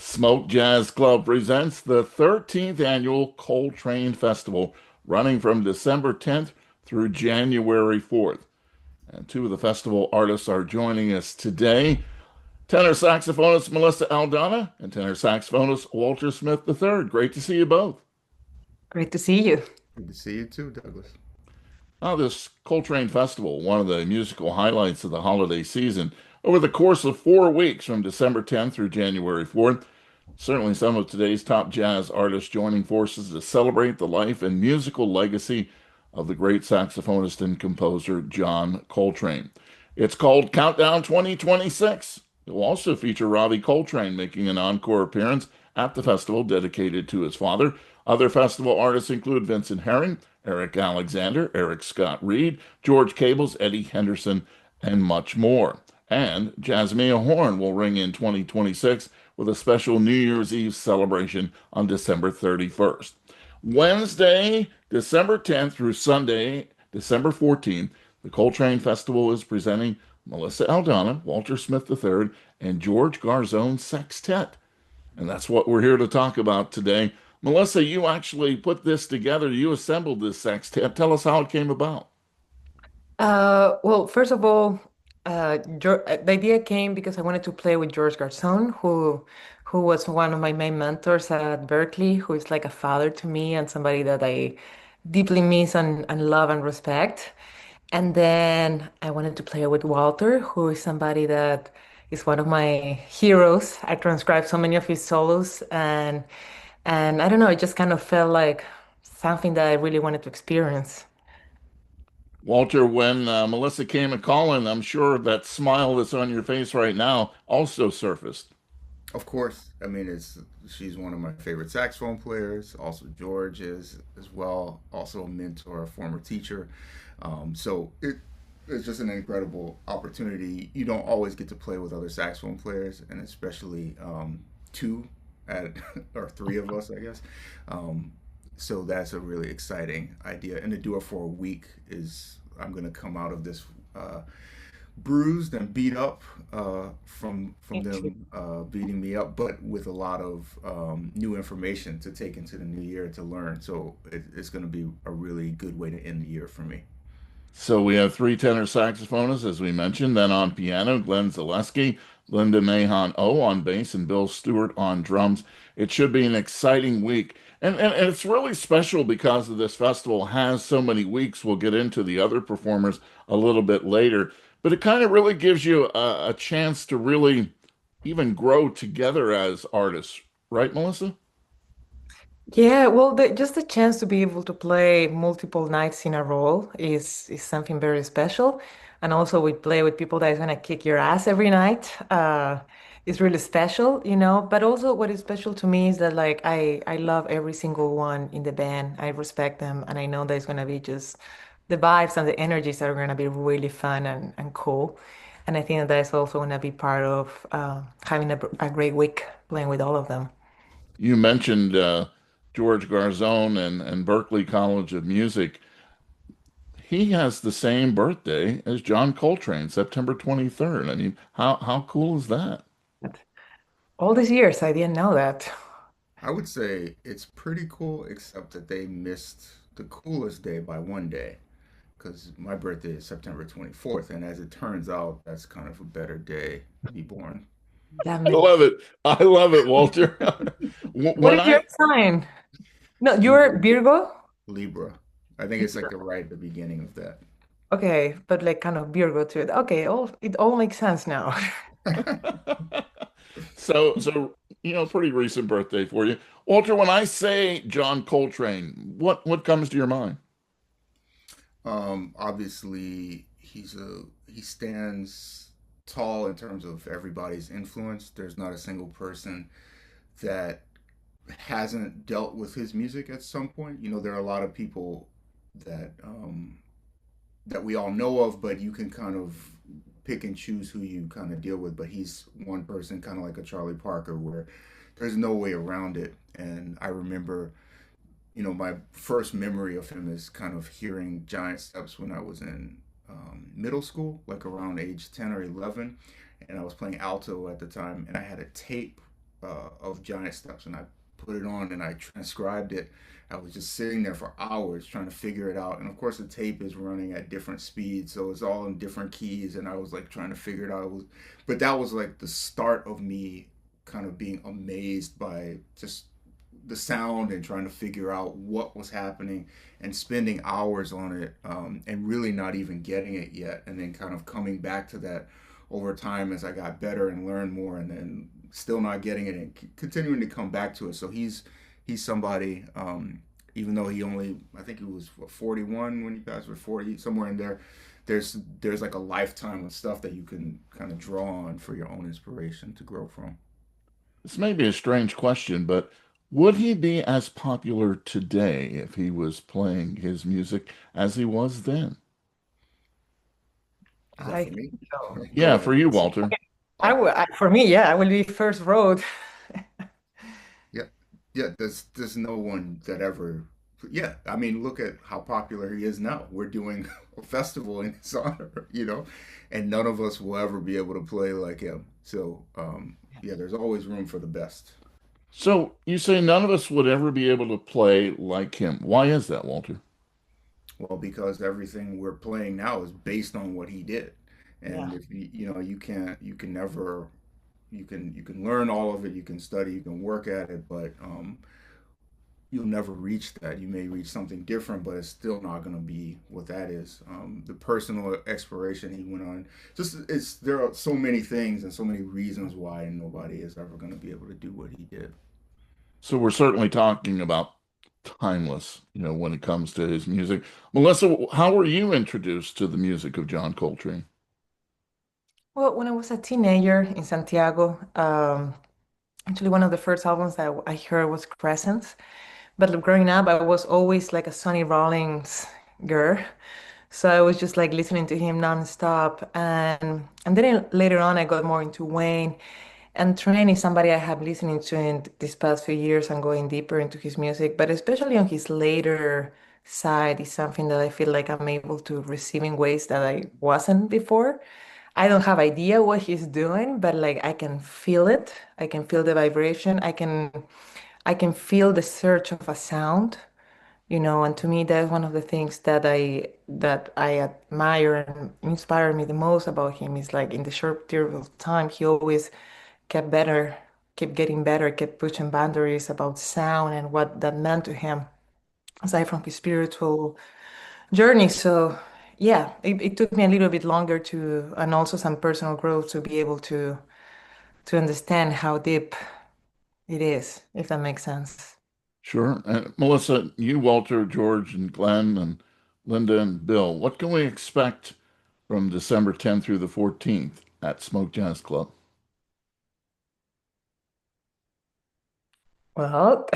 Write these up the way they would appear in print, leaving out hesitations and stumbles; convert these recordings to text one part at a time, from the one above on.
Smoke Jazz Club presents the 13th annual Coltrane Festival, running from December 10th through January 4th. And two of the festival artists are joining us today, tenor saxophonist Melissa Aldana and tenor saxophonist Walter Smith III. Great to see you both. Great to see you. Good to see you too, Douglas. Now, this Coltrane Festival, one of the musical highlights of the holiday season, over the course of 4 weeks from December 10th through January 4th. Certainly, some of today's top jazz artists joining forces to celebrate the life and musical legacy of the great saxophonist and composer John Coltrane. It's called Countdown 2026. It will also feature Robbie Coltrane making an encore appearance at the festival dedicated to his father. Other festival artists include Vincent Herring, Eric Alexander, Eric Scott Reed, George Cables, Eddie Henderson, and much more. And Jasmine Horn will ring in 2026 with a special New Year's Eve celebration on December 31st. Wednesday, December 10th through Sunday, December 14th, the Coltrane Festival is presenting Melissa Aldana, Walter Smith III, and George Garzone Sextet. And that's what we're here to talk about today. Melissa, you actually put this together. You assembled this sextet. Tell us how it came about. Well, first of all, the idea came because I wanted to play with George Garzone, who was one of my main mentors at Berkeley, who is like a father to me and somebody that I deeply miss and love and respect. And then I wanted to play with Walter, who is somebody that is one of my heroes. I transcribed so many of his solos, and I don't know, it just kind of felt like something that I really wanted to experience. Walter, when Melissa came a calling, I'm sure that smile that's on your face right now also surfaced. Of course, I mean it's she's one of my favorite saxophone players. Also, George is as well. Also a mentor, a former teacher. It's just an incredible opportunity. You don't always get to play with other saxophone players, and especially two at or three of us, I guess. So that's a really exciting idea. And to do it for a week is I'm going to come out of this uh, bruised and beat up from them beating me up, but with a lot of new information to take into the new year to learn. So it's going to be a really good way to end the year for me. So we have three tenor saxophonists, as we mentioned. Then on piano, Glenn Zaleski, Linda Mahon O on bass, and Bill Stewart on drums. It should be an exciting week. And it's really special because of this festival has so many weeks. We'll get into the other performers a little bit later. But it kind of really gives you a chance to really even grow together as artists. Right, Melissa? Yeah, well, just the chance to be able to play multiple nights in a row is something very special. And also we play with people that is gonna kick your ass every night. It's really special, you know. But also what is special to me is that like I love every single one in the band. I respect them and I know that it's gonna be just the vibes and the energies that are gonna be really fun and cool. And I think that that's also gonna be part of having a great week playing with all of them. You mentioned George Garzone and Berklee College of Music. He has the same birthday as John Coltrane, September 23rd. I mean, how cool is that? All these years, I didn't know that. I would say it's pretty cool, except that they missed the coolest day by one day. Because my birthday is September 24th, and as it turns out, that's kind of a better day to be born. That I makes. love it. I love it, Walter. What When is your I sign? No, you're Libra. Virgo? Libra. I think it's like the right at the beginning of Okay, but like kind of Virgo too. Okay, it all makes sense now. that. so pretty recent birthday for you. Walter, when I say John Coltrane, what comes to your mind? Obviously, he stands tall in terms of everybody's influence. There's not a single person that hasn't dealt with his music at some point. You know, there are a lot of people that that we all know of, but you can kind of pick and choose who you kind of deal with. But he's one person, kind of like a Charlie Parker, where there's no way around it. And I remember, you know, my first memory of him is kind of hearing Giant Steps when I was in middle school, like around age 10 or 11. And I was playing alto at the time, and I had a tape of Giant Steps, and I put it on and I transcribed it. I was just sitting there for hours trying to figure it out, and of course the tape is running at different speeds, so it's all in different keys, and I was like trying to figure it out. But that was like the start of me kind of being amazed by just the sound and trying to figure out what was happening and spending hours on it, and really not even getting it yet, and then kind of coming back to that over time as I got better and learned more, and then still not getting it and continuing to come back to it. So he's somebody, even though he only, I think he was what, 41 when you guys were 40, somewhere in there. There's like a lifetime of stuff that you can kind of draw on for your own inspiration to grow from. This may be a strange question, but would he be as popular today if he was playing his music as he was then? Is that I for think me? so. Go Yeah, ahead, for you, Melissa. Walter. Oh, For me, yeah, I will be first road. yeah, yeah. There's no one that ever. Yeah, I mean, look at how popular he is now. We're doing a festival in his honor, and none of us will ever be able to play like him. So, yeah, there's always room for the best. So you say none of us would ever be able to play like him. Why is that, Walter? Well, because everything we're playing now is based on what he did, and Yeah. if you can never, you can learn all of it, you can study, you can work at it, but you'll never reach that. You may reach something different, but it's still not going to be what that is. The personal exploration he went on, just it's there are so many things and so many reasons why nobody is ever going to be able to do what he did. So we're certainly talking about timeless, when it comes to his music. Melissa, how were you introduced to the music of John Coltrane? Well, when I was a teenager in Santiago, actually one of the first albums that I heard was Crescents. But growing up, I was always like a Sonny Rollins girl. So I was just like listening to him nonstop. And then later on, I got more into Wayne. And Trane is somebody I have listening to in these past few years and going deeper into his music. But especially on his later side is something that I feel like I'm able to receive in ways that I wasn't before. I don't have idea what he's doing, but like I can feel it. I can feel the vibration. I can feel the search of a sound, and to me that's one of the things that I admire and inspire me the most about him is like in the short period of time he always kept better, kept getting better, kept pushing boundaries about sound and what that meant to him aside from his spiritual journey. So yeah, it took me a little bit longer to and also some personal growth to be able to understand how deep it is, if that makes sense. Sure. And Melissa, you, Walter, George, and Glenn, and Linda, and Bill, what can we expect from December 10th through the 14th at Smoke Jazz Club? Well,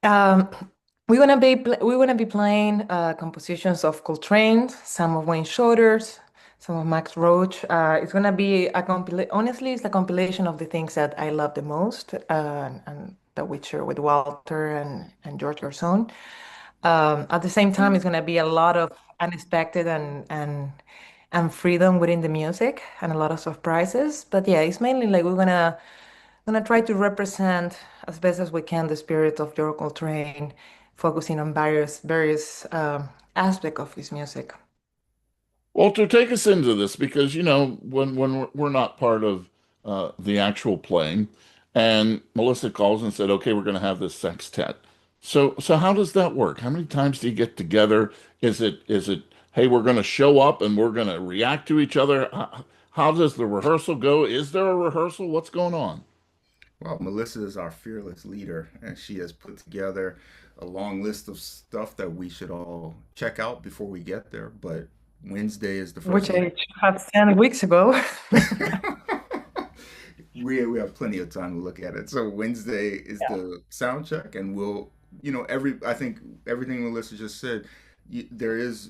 um, we're gonna be playing compositions of Coltrane, some of Wayne Shorter's, some of Max Roach. It's gonna be a honestly, it's a compilation of the things that I love the most, and that we share with Walter and George Garson. At the same time, it's gonna be a lot of unexpected and freedom within the music and a lot of surprises. But yeah, it's mainly like we're gonna try to represent as best as we can the spirit of John Coltrane, focusing on various aspects of his music. Walter, take us into this because when we're not part of the actual playing, and Melissa calls and said, "Okay, we're going to have this sextet." So how does that work? How many times do you get together? Is it hey, we're going to show up and we're going to react to each other? How does the rehearsal go? Is there a rehearsal? What's going on? Well, Melissa is our fearless leader, and she has put together a long list of stuff that we should all check out before we get there. But Wednesday is the first Which week. I should have 10 weeks ago. We have plenty of time to look at it. So Wednesday is the sound check, and I think everything Melissa just said. There is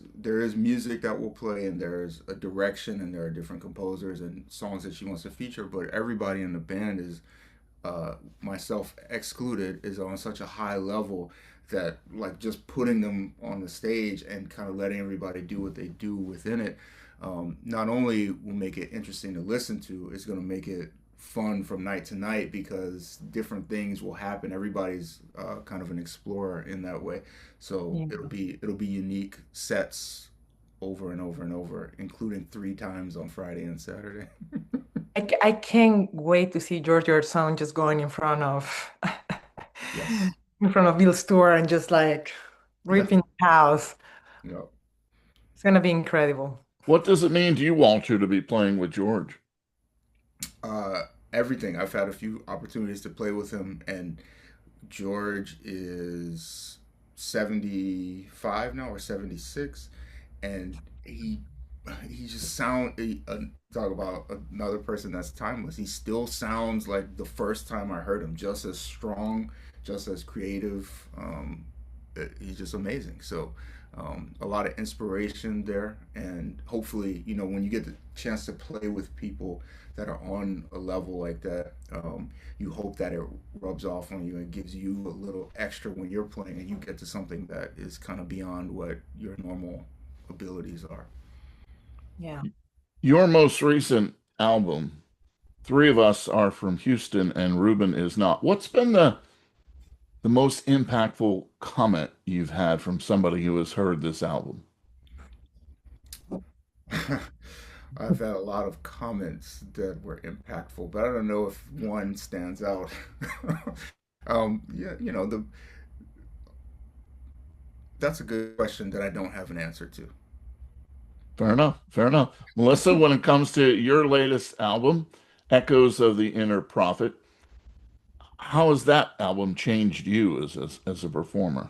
music that will play, and there's a direction, and there are different composers and songs that she wants to feature. But everybody in the band is, myself excluded, is on such a high level that like just putting them on the stage and kind of letting everybody do what they do within it, not only will make it interesting to listen to, it's going to make it fun from night to night because different things will happen. Everybody's kind of an explorer in that way, so Yeah. it'll be unique sets over and over and over, including three times on Friday and Saturday. I can't wait to see George your son just going in front of Yes. in front of Bill's store and just like Yeah. ripping the house. Yeah. It's gonna be incredible. What does it mean to you, Walter, to be playing with George? Everything. I've had a few opportunities to play with him, and George is 75 now or 76, and he just talk about another person that's timeless. He still sounds like the first time I heard him, just as strong, just as creative. He's just amazing. So a lot of inspiration there, and hopefully, when you get the chance to play with people that are on a level like that, you hope that it rubs off on you and gives you a little extra when you're playing, and you get to something that is kind of beyond what your normal abilities are. Yeah. Your most recent album, Three of Us Are from Houston and Ruben is Not. What's been the most impactful comment you've had from somebody who has heard this album? I've had a lot of comments that were impactful, but I don't know if one stands out. Yeah, that's a good question that I don't have an answer to. Fair enough. Fair enough. Melissa, when it comes to your latest album, Echoes of the Inner Prophet, how has that album changed you as a performer?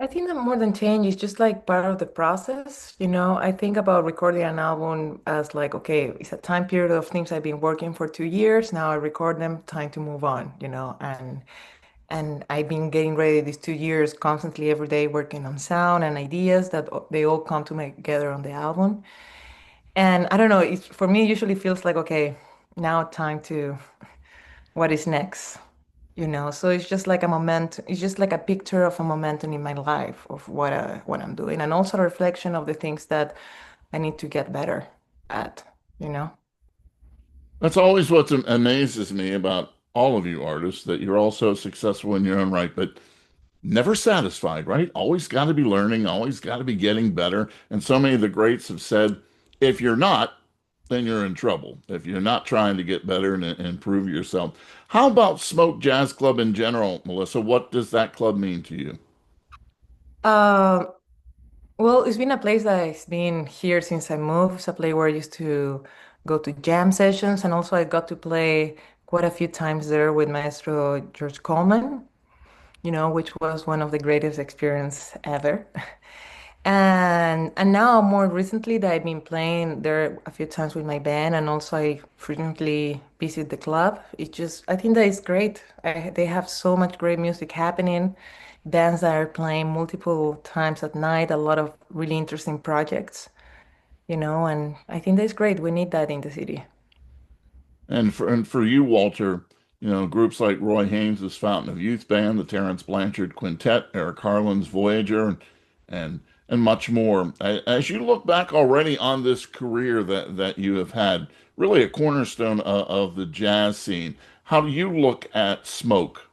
I think that more than change is just like part of the process. I think about recording an album as like, okay, it's a time period of things I've been working for 2 years. Now I record them, time to move on, and I've been getting ready these 2 years constantly every day working on sound and ideas that they all come together on the album. And I don't know, for me, it usually feels like, okay, now time to what is next? So it's just like a moment, it's just like a picture of a momentum in my life of what I'm doing, and also a reflection of the things that I need to get better at, you know? That's always what amazes me about all of you artists, that you're all so successful in your own right, but never satisfied, right? Always got to be learning, always got to be getting better. And so many of the greats have said, if you're not, then you're in trouble. If you're not trying to get better and improve yourself. How about Smoke Jazz Club in general, Melissa? What does that club mean to you? Uh, well, it's been a place that has been here since I moved. It's a place where I used to go to jam sessions, and also I got to play quite a few times there with Maestro George Coleman, which was one of the greatest experience ever. And now more recently that I've been playing there a few times with my band, and also I frequently visit the club. I think that it's great. They have so much great music happening, bands that are playing multiple times at night, a lot of really interesting projects, and I think that's great. We need that in the city. And for you, Walter, groups like Roy Haynes' Fountain of Youth Band, the Terrence Blanchard Quintet, Eric Harlan's Voyager, and and much more. As you look back already on this career that you have had, really a cornerstone of the jazz scene, how do you look at Smoke?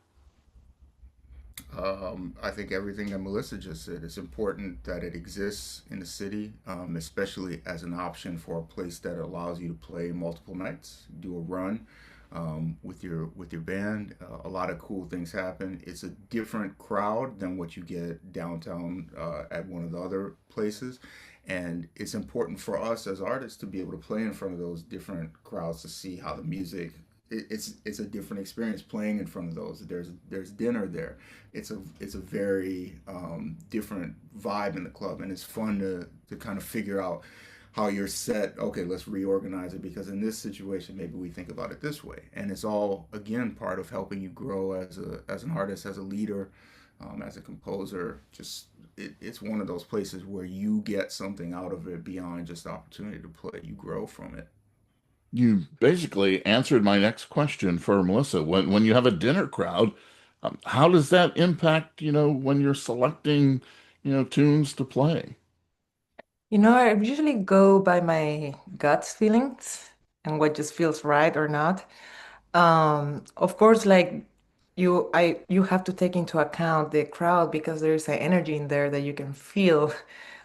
I think everything that Melissa just said. It's important that it exists in the city, especially as an option for a place that allows you to play multiple nights, do a run with your band. A lot of cool things happen. It's a different crowd than what you get downtown at one of the other places. And it's important for us as artists to be able to play in front of those different crowds to see how the music it's a different experience playing in front of those. There's dinner there. It's a very different vibe in the club, and it's fun to kind of figure out how you're set. Okay, let's reorganize it because in this situation, maybe we think about it this way, and it's all again part of helping you grow as an artist, as a leader, as a composer. It's one of those places where you get something out of it beyond just the opportunity to play. You grow from it. You basically answered my next question for Melissa. When you have a dinner crowd, how does that impact, when you're selecting, tunes to play? I usually go by my guts feelings. and what just feels right or not. Of course, like you have to take into account the crowd because there is an energy in there that you can feel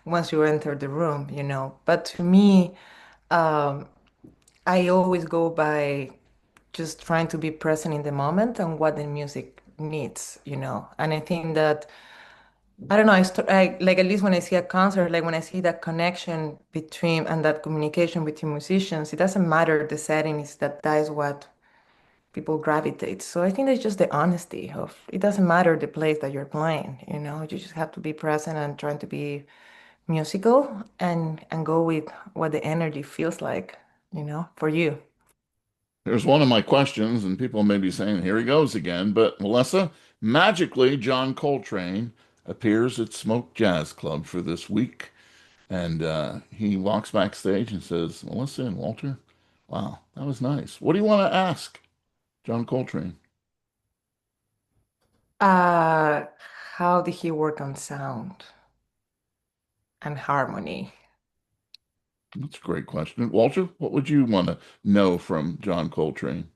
once you enter the room, you know. But to me, um, I always go by just trying to be present in the moment and what the music needs, you know. And I think that I don't know, I like at least when I see a concert, like when I see that connection between and that communication between musicians, it doesn't matter the setting, is that is what people gravitate. So I think it's just the honesty of it doesn't matter the place that you're playing, you know, you just have to be present and trying to be musical and go with what the energy feels like, you know, for you. Here's one of my questions, and people may be saying, here he goes again. But Melissa, magically, John Coltrane appears at Smoke Jazz Club for this week. And he walks backstage and says, Melissa and Walter, wow, that was nice. What do you want to ask John Coltrane? Uh, how did he work on sound and harmony? That's a great question. Walter, what would you want to know from John Coltrane?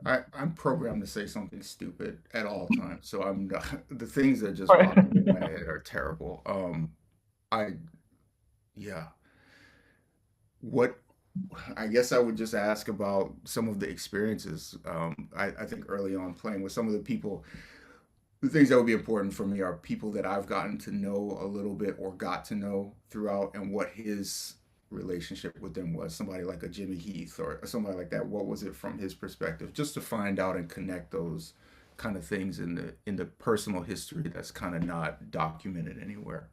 I'm programmed to say something stupid at all times, so I'm not, the things that just Or- pop into my head are terrible. I yeah, what I guess I would just ask about some of the experiences. I think early on playing with some of the people, the things that would be important for me are people that I've gotten to know a little bit or got to know throughout, and what his relationship with them was. Somebody like a Jimmy Heath or somebody like that. What was it from his perspective? Just to find out and connect those kind of things in the personal history that's kind of not documented anywhere.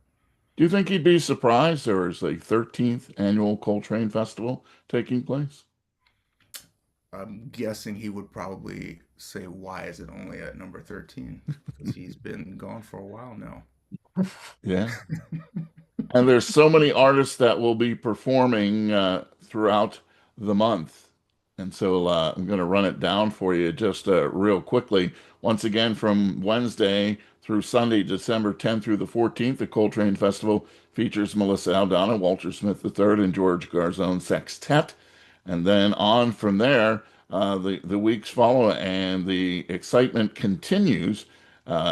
Do you think he'd be surprised there is a 13th annual Coltrane Festival taking place? I'm guessing he would probably say, "Why is it only at number 13?" Because he's been gone for a while now. Yeah. And there's so many artists that will be performing throughout the month. And so I'm going to run it down for you just real quickly. Once again, from Wednesday through Sunday, December 10th through the 14th, the Coltrane Festival features Melissa Aldana, Walter Smith III, and George Garzone Sextet. And then on from there, the weeks follow, and the excitement continues.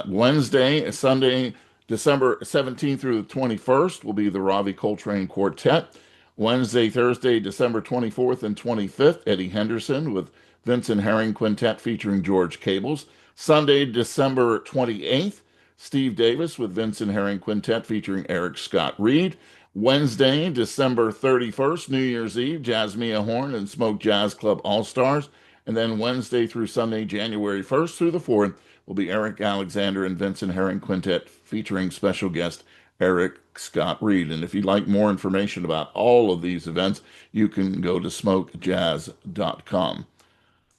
Wednesday, Sunday, December 17th through the 21st will be the Ravi Coltrane Quartet. Wednesday, Thursday, December 24th and 25th, Eddie Henderson with Vincent Herring Quintet featuring George Cables. Sunday, December 28th, Steve Davis with Vincent Herring Quintet featuring Eric Scott Reed. Wednesday, December 31st, New Year's Eve, Jasmine Horn and Smoke Jazz Club All Stars. And then Wednesday through Sunday, January 1st through the 4th, will be Eric Alexander and Vincent Herring Quintet featuring special guest Eric Scott Reed. And if you'd like more information about all of these events, you can go to smokejazz.com.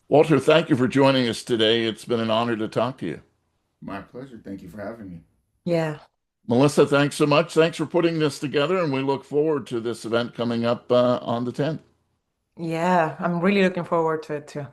Walter, thank you for joining us today. It's been an honor to talk to you. My pleasure. Thank you for having me. Yeah. Melissa, thanks so much. Thanks for putting this together, and we look forward to this event coming up on the 10th. Yeah, I'm really looking forward to it too.